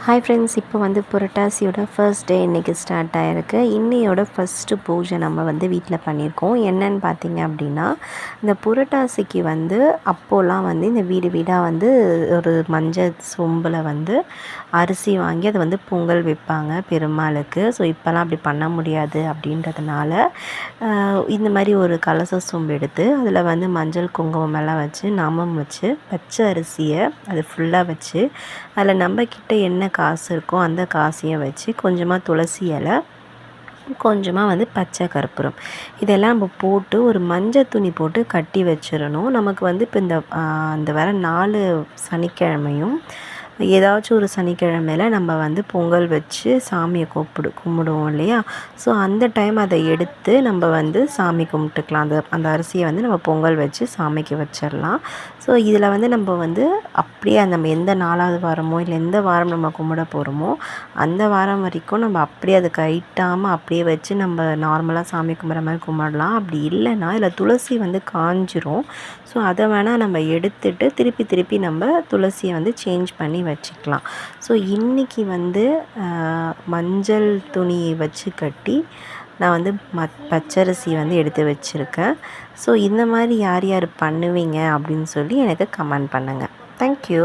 Hi friends, இப்போ வந்து புரட்டாசியோட first day இன்றைக்கி ஸ்டார்ட் ஆகிருக்கு. இன்னையோட ஃபஸ்ட்டு பூஜை நம்ம வந்து வீட்டில் பண்ணியிருக்கோம். என்னன்னு பார்த்தீங்க அப்படின்னா, இந்த புரட்டாசிக்கு வந்து அப்போலாம் வந்து இந்த வீடு வீடாக வந்து ஒரு மஞ்சள் சொம்பில் வந்து அரிசி வாங்கி அதை வந்து பொங்கல் வைப்பாங்க பெருமாளுக்கு. ஸோ இப்போலாம் அப்படி பண்ண முடியாது அப்படின்றதுனால இந்த மாதிரி ஒரு கலச சொம்பு எடுத்து அதில் வந்து மஞ்சள் குங்குமம் எல்லாம் வச்சு நாமம் வச்சு பச்சை அரிசியை அது ஃபுல்லாக வச்சு அதில் நம்மக்கிட்ட என்ன காசு இருக்கோ அந்த காசையும் வச்சு கொஞ்சமாக துளசி இலை, கொஞ்சமாக வந்து பச்சை கற்பூரம் இதெல்லாம் நம்ம போட்டு ஒரு மஞ்சள் துணி போட்டு கட்டி வச்சிடணும். நமக்கு வந்து இப்போ இந்த வர 4 சனிக்கிழமையும் ஏதாச்சும் ஒரு சனிக்கிழமையில நம்ம வந்து பொங்கல் வச்சு சாமியை கும்பிடுவோம் இல்லையா? ஸோ அந்த டைம் அதை எடுத்து நம்ம வந்து சாமி கும்பிட்டுக்கலாம். அந்த அரிசியை வந்து நம்ம பொங்கல் வச்சு சாமிக்கு வச்சிடலாம். ஸோ இதில் வந்து நம்ம வந்து அப்படியே நம்ம எந்த 4வது வாரமோ இல்லை எந்த வாரம் நம்ம கும்பிட போகிறோமோ அந்த வாரம் வரைக்கும் நம்ம அப்படியே அதை கைட்டாமல் அப்படியே வச்சு நம்ம நார்மலாக சாமி கும்பிட்ற மாதிரி கும்பிடலாம். அப்படி இல்லைன்னா இதில் துளசி வந்து காஞ்சிரும். ஸோ அதை வேணால் நம்ம எடுத்துட்டு திருப்பி நம்ம துளசியை வந்து சேஞ்ச் பண்ணி வச்சுக்கலாம். ஸோ இன்றைக்கி வந்து மஞ்சள் துணியை வச்சு கட்டி நான் வந்து பச்சரிசி வந்து எடுத்து வச்சுருக்கேன். ஸோ இந்த மாதிரி யார் யார் பண்ணுவீங்க அப்படின்னு சொல்லி எனக்கு கமெண்ட் பண்ணுங்கள். தேங்க்யூ.